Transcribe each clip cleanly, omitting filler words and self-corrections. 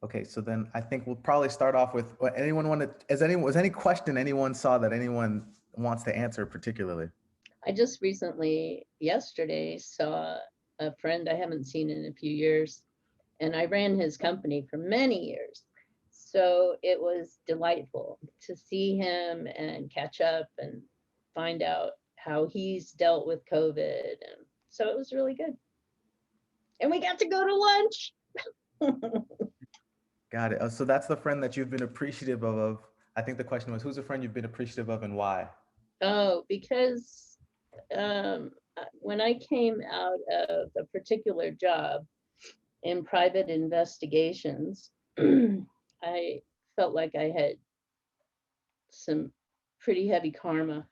Okay, so then I think we'll probably start off with what anyone wanted. Was any question anyone saw that anyone wants to answer particularly? I just recently, yesterday, saw a friend I haven't seen in a few years, and I ran his company for many years. So it was delightful to see him and catch up and find out how he's dealt with COVID. And so it was really good. And we got to go to lunch. Got it. Oh, so that's the friend that you've been appreciative of. I think the question was, who's a friend you've been appreciative of and why? Oh, because when I came out of a particular job in private investigations, I felt like I had some pretty heavy karma.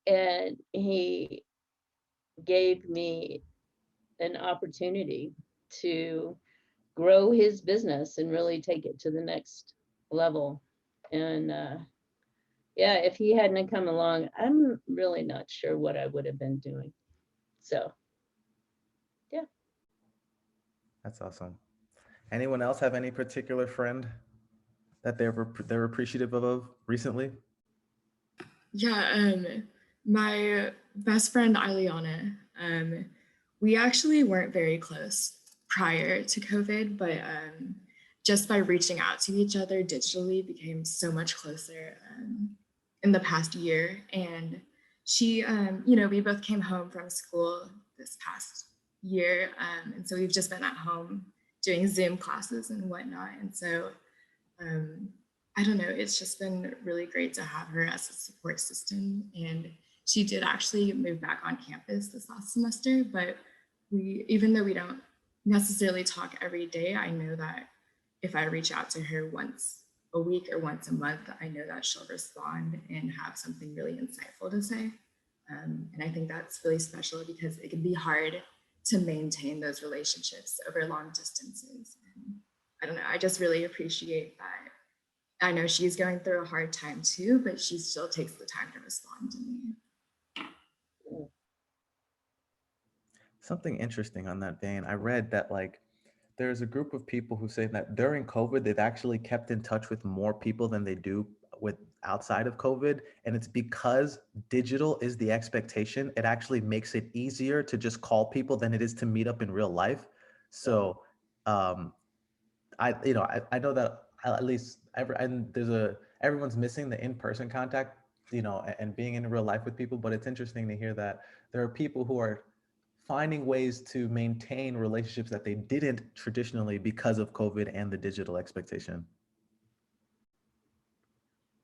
And he gave me an opportunity to grow his business and really take it to the next level. And yeah, if he hadn't come along, I'm really not sure what I would have been doing. So yeah. That's awesome. Anyone else have any particular friend that they're appreciative of recently? Yeah, my best friend Ileana, we actually weren't very close prior to COVID, but just by reaching out to each other digitally became so much closer in the past year. And she, we both came home from school this past year. And so we've just been at home doing Zoom classes and whatnot. And so um, I don't know, it's just been really great to have her as a support system. And she did actually move back on campus this last semester, but even though we don't necessarily talk every day, I know that if I reach out to her once a week or once a month, I know that she'll respond and have something really insightful to say. And I think that's really special because it can be hard to maintain those relationships over long distances. And I don't know, I just really appreciate that. I know she's going through a hard time too, but she still takes the time to respond to me. Something interesting on that vein. I read that like there's a group of people who say that during COVID, they've actually kept in touch with more people than they do with outside of COVID. And it's because digital is the expectation. It actually makes it easier to just call people than it is to meet up in real life. So um, I know that at least and everyone's missing the in-person contact, and being in real life with people, but it's interesting to hear that there are people who are finding ways to maintain relationships that they didn't traditionally because of COVID and the digital expectation.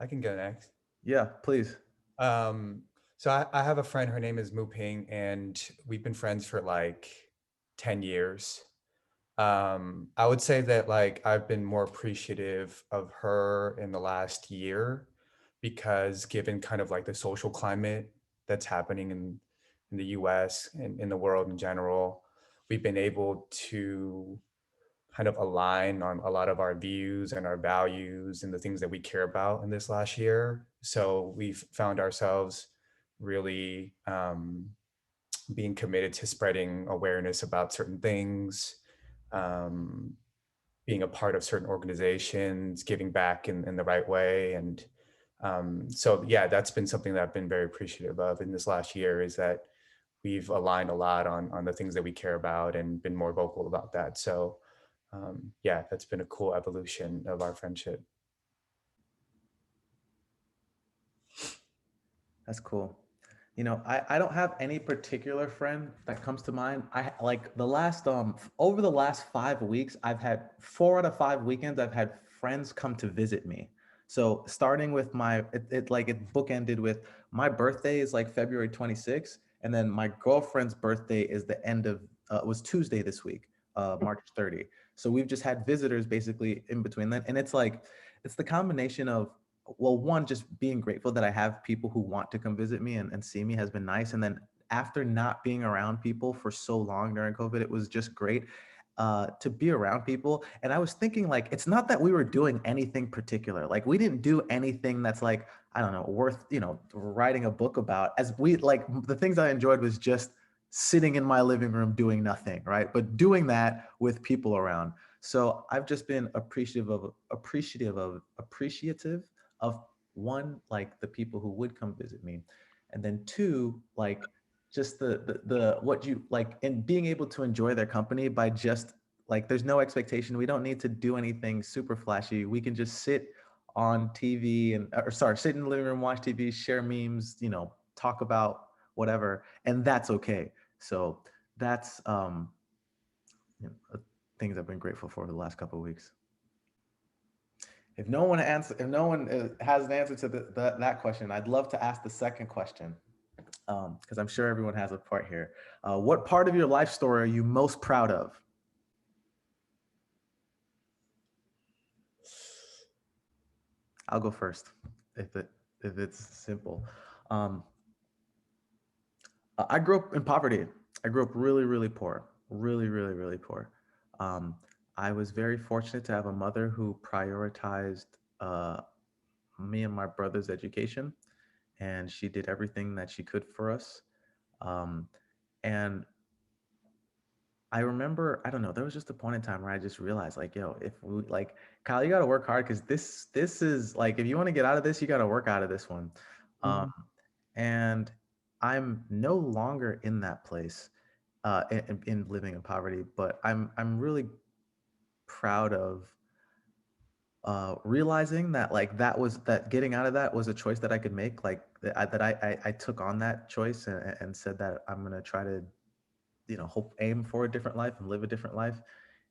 I can go next. Yeah, please. Um, so I have a friend, her name is Mu Ping, and we've been friends for like 10 years. I would say that like I've been more appreciative of her in the last year because given kind of like the social climate that's happening in the US and in the world in general, we've been able to kind of align on a lot of our views and our values and the things that we care about in this last year. So we've found ourselves really being committed to spreading awareness about certain things, um, being a part of certain organizations, giving back in the right way. And so, yeah, that's been something that I've been very appreciative of in this last year is that we've aligned a lot on the things that we care about and been more vocal about that. So, yeah, that's been a cool evolution of our friendship. That's cool. I don't have any particular friend that comes to mind. I like the last over the last 5 weeks, I've had 4 out of 5 weekends, I've had friends come to visit me. So starting with it bookended with my birthday is like February 26th, and then my girlfriend's birthday is the end of was Tuesday this week, March 30. So we've just had visitors basically in between that. And it's the combination of, well, one, just being grateful that I have people who want to come visit me and see me has been nice. And then after not being around people for so long during COVID, it was just great to be around people. And I was thinking, like, it's not that we were doing anything particular. Like, we didn't do anything that's like, I don't know, worth, writing a book about. As we like, the things I enjoyed was just sitting in my living room doing nothing, right? But doing that with people around. So I've just been appreciative of one, like the people who would come visit me, and then two, like just the what you like, and being able to enjoy their company by just like, there's no expectation. We don't need to do anything super flashy. We can just sit on TV and, or sorry, sit in the living room, watch TV, share memes, talk about whatever, and that's okay. So that's things I've been grateful for the last couple of weeks. If no one has an answer to that question, I'd love to ask the second question, because I'm sure everyone has a part here. What part of your life story are you most proud of? I'll go first, if it's simple. I grew up in poverty. I grew up really, really poor, really, really, really poor. Um, I was very fortunate to have a mother who prioritized me and my brother's education, and she did everything that she could for us. Um, and I remember, I don't know, there was just a point in time where I just realized, like, yo, if we like, Kyle, you got to work hard, because this is like, if you want to get out of this, you got to work out of this one. And I'm no longer in that place, in living in poverty, but I'm really proud of realizing that, like, that getting out of that was a choice that I could make, like I took on that choice, and said that I'm gonna try to aim for a different life and live a different life.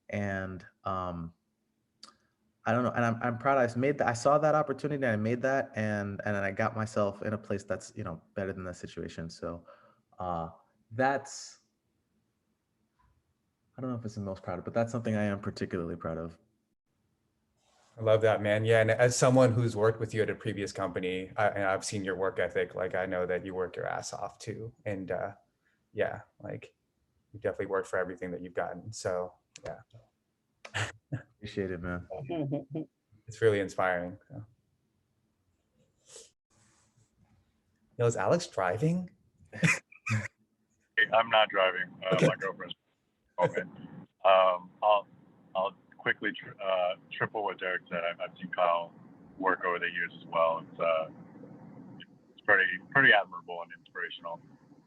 And I don't know, and I'm proud I saw that opportunity, and I made that, and then I got myself in a place that's better than that situation. So that's, I don't know if it's the most proud of, but that's something I am particularly proud of. I love that, man. Yeah, and as someone who's worked with you at a previous company, and I've seen your work ethic, like I know that you work your ass off too. And yeah, like you definitely work for everything that you've gotten. So yeah. Appreciate it, man. It's really inspiring. So. Is Alex driving? I'm not driving. Okay. My girlfriend's open. I'll quickly triple what Derek said. I've seen Kyle work over the years as well. It's pretty admirable and inspirational.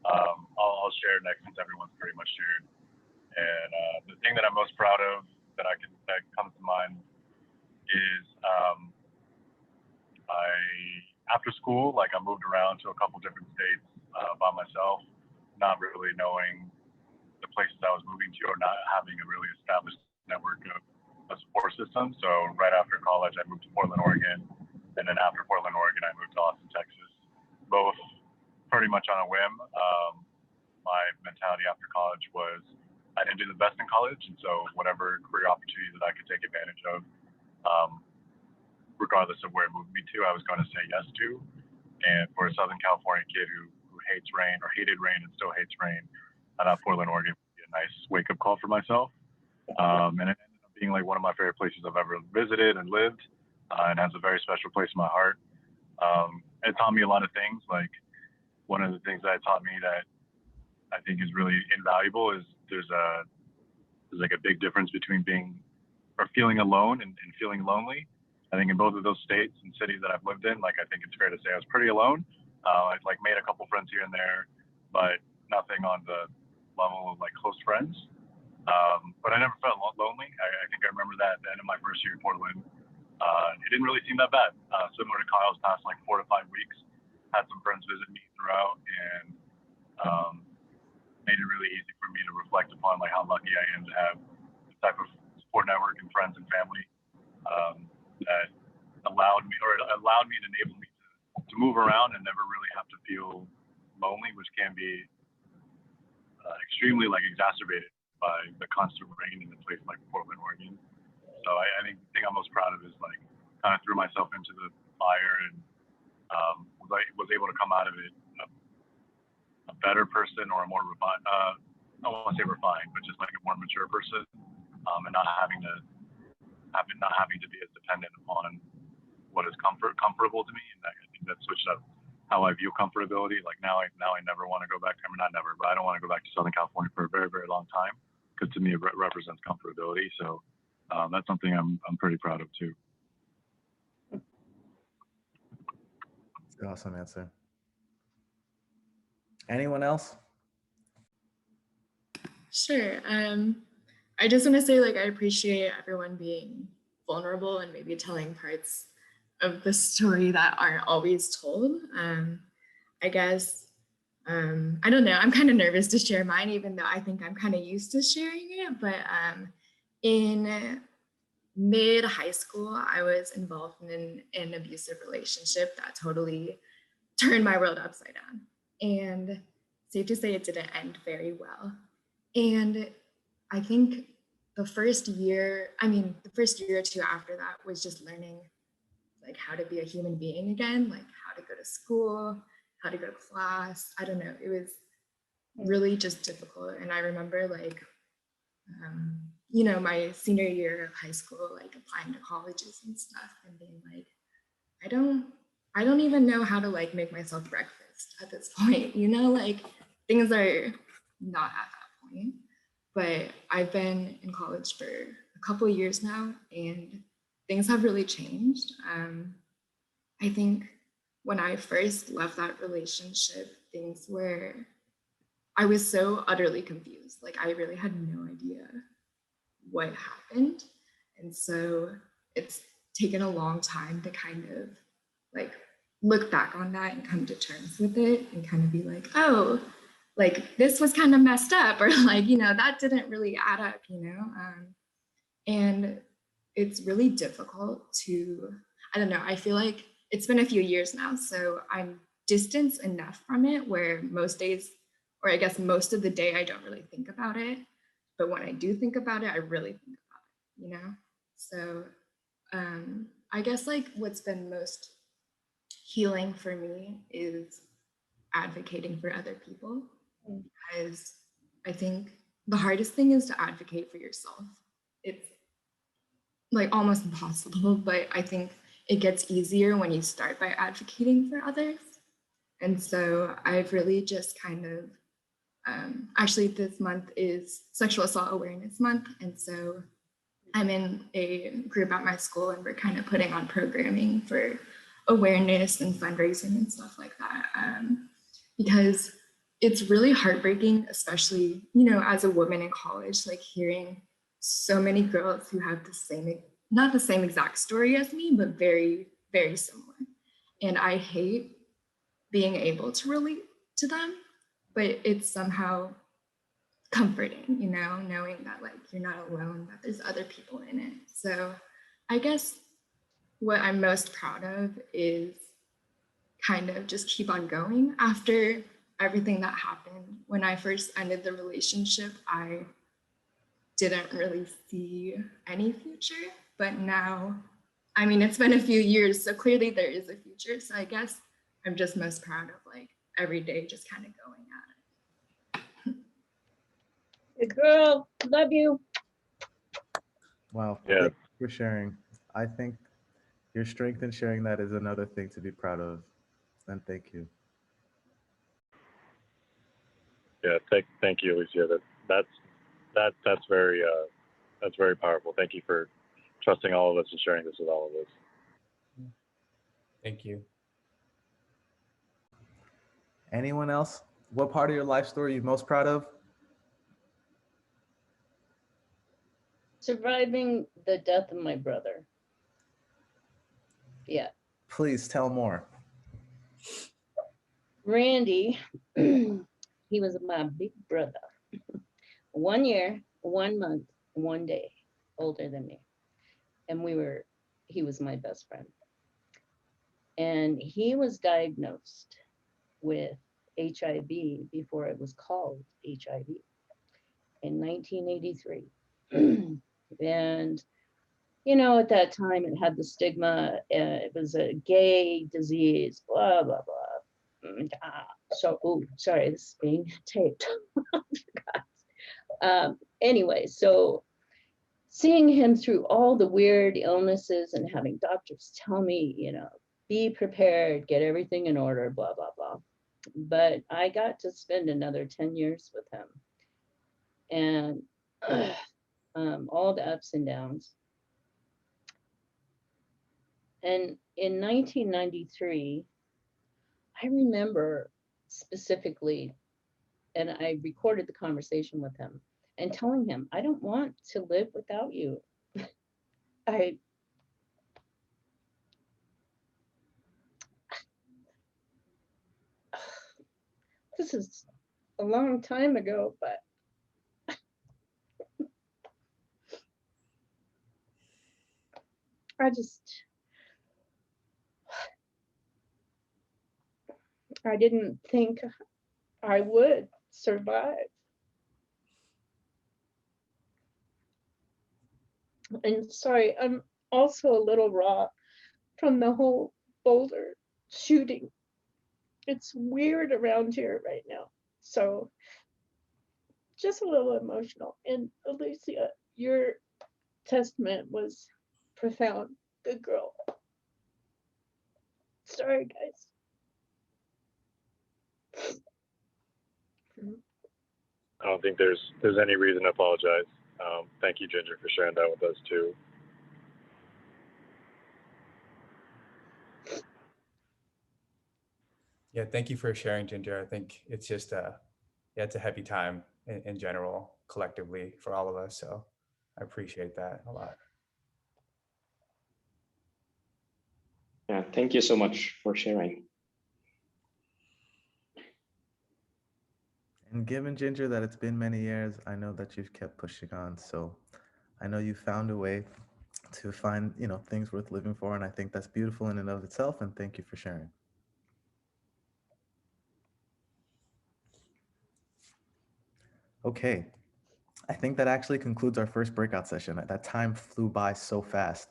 I'll share next, since everyone's pretty much shared. And the thing that I'm most proud of that comes to mind is after school, like I moved around to a couple different states by myself, not really knowing the places I was moving to, or not having a really established network of a support system. So right after college, I moved to Portland, Oregon. And then after Portland, Oregon, I moved to Austin, Texas, both pretty much on a whim. My mentality after college was I didn't do the best in college. And so whatever career opportunity that I could take advantage of, regardless of where it moved me to, I was going to say yes to. And for a Southern California kid who hates rain, or hated rain and still hates rain, I thought Portland, Oregon would be a nice wake-up call for myself. And it ended up being like one of my favorite places I've ever visited and lived, and has a very special place in my heart. It taught me a lot of things. Like, one of the things that it taught me that I think is really invaluable is there's like a big difference between feeling alone and feeling lonely. I think in both of those states and cities that I've lived in, like, I think it's fair to say I was pretty alone. I've like made a couple friends here and there, but nothing on the level of like close friends. But I never felt lonely. I think I remember that at the end of my first year in Portland. It didn't really seem that bad. Similar to Kyle's past like 4 to 5 weeks, had some friends visit me throughout, and made it really easy for me to reflect upon like how lucky I am to have the type of support network and friends and family that allowed me and enabled me to move around and never really have to feel lonely, which can be extremely like exacerbated by the constant rain in a place like Portland, Oregon. So I think the thing I'm most proud of is like kind of threw myself into the fire, and was able to come out of it a better person, or a more refined, I don't want to say refined, but just like a more mature person, and not having to be as dependent upon what is comfortable to me. And I think that switched up how I view comfortability. Like now I never want to go back. I mean, not never, but I don't want to go back to Southern California for a very, very long time, because to me it represents comfortability. So that's something I'm pretty proud of too. That's an awesome answer. Anyone else? Sure. I just want to say, like, I appreciate everyone being vulnerable and maybe telling parts of the story that aren't always told. I guess, I don't know, I'm kind of nervous to share mine, even though I think I'm kind of used to sharing it. But in mid high school, I was involved in an abusive relationship that totally turned my world upside down. And safe to say, it didn't end very well. And I think the first year or two after that was just learning like how to be a human being again, like how to go to school, how to go to class. I don't know. It was really just difficult. And I remember like, my senior year of high school, like applying to colleges and stuff and being like, I don't even know how to like make myself breakfast at this point, like things are not at that point. But I've been in college for a couple of years now and things have really changed. I think when I first left that relationship, I was so utterly confused. Like I really had no idea what happened. And so it's taken a long time to kind of like look back on that and come to terms with it and kind of be like, oh, like this was kind of messed up, or like, that didn't really add up, and it's really difficult to, I don't know, I feel like it's been a few years now, so I'm distanced enough from it where most days, or I guess most of the day, I don't really think about it. But when I do think about it, I really think about it, So I guess like what's been most healing for me is advocating for other people, because I think the hardest thing is to advocate for yourself. It's like almost impossible, but I think it gets easier when you start by advocating for others. And so I've really just kind of, actually this month is Sexual Assault Awareness Month. And so I'm in a group at my school and we're kind of putting on programming for awareness and fundraising and stuff like that. Because it's really heartbreaking, especially, as a woman in college, like hearing so many girls who have not the same exact story as me, but very, very similar. And I hate being able to relate to them, but it's somehow comforting, knowing that like you're not alone, that there's other people in it. So I guess what I'm most proud of is kind of just keep on going after everything that happened. When I first ended the relationship, I didn't really see any future, but now, I mean, it's been a few years, so clearly there is a future. So I guess I'm just most proud of like every day just kind of going at it. Good girl, love you. Wow. Yeah. Thank you for sharing. I think your strength in sharing that is another thing to be proud of. And thank you. Yeah, thank you, Alicia. That's very powerful. Thank you for trusting all of us and sharing this with all of us. Thank you. Anyone else? What part of your life story are you most proud of? Surviving the death of my brother. Yeah. Please tell more. Randy, he was my big brother. 1 year, 1 month, 1 day older than me. And he was my best friend. And he was diagnosed with HIV before it was called HIV in 1983. And, at that time it had the stigma, it was a gay disease, blah, blah, blah. So, sorry, this is being taped. Anyway, so seeing him through all the weird illnesses and having doctors tell me, be prepared, get everything in order, blah, blah, blah. But I got to spend another 10 years with him. And all the ups and downs. And in 1993, I remember specifically, and I recorded the conversation with him and telling him, I don't want to live without you. I this is a long time ago, but I didn't think I would survive. And sorry, I'm also a little raw from the whole Boulder shooting. It's weird around here right now. So just a little emotional. And Alicia, your testament was profound. Good girl. Sorry, guys. I don't think there's any reason to apologize. Thank you, Ginger, for sharing that with us too. Yeah, thank you for sharing, Ginger. I think it's just it's a heavy time in general, collectively for all of us. So I appreciate that a lot. Yeah, thank you so much for sharing. And given, Ginger, that it's been many years, I know that you've kept pushing on. So I know you found a way to find, things worth living for. And I think that's beautiful in and of itself. And thank you for sharing. Okay. I think that actually concludes our first breakout session. That time flew by so fast.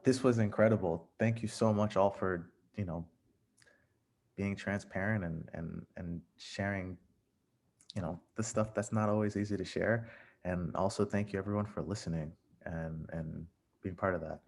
This was incredible. Thank you so much all for, being transparent and sharing, the stuff that's not always easy to share. And also thank you everyone for listening and being part of that.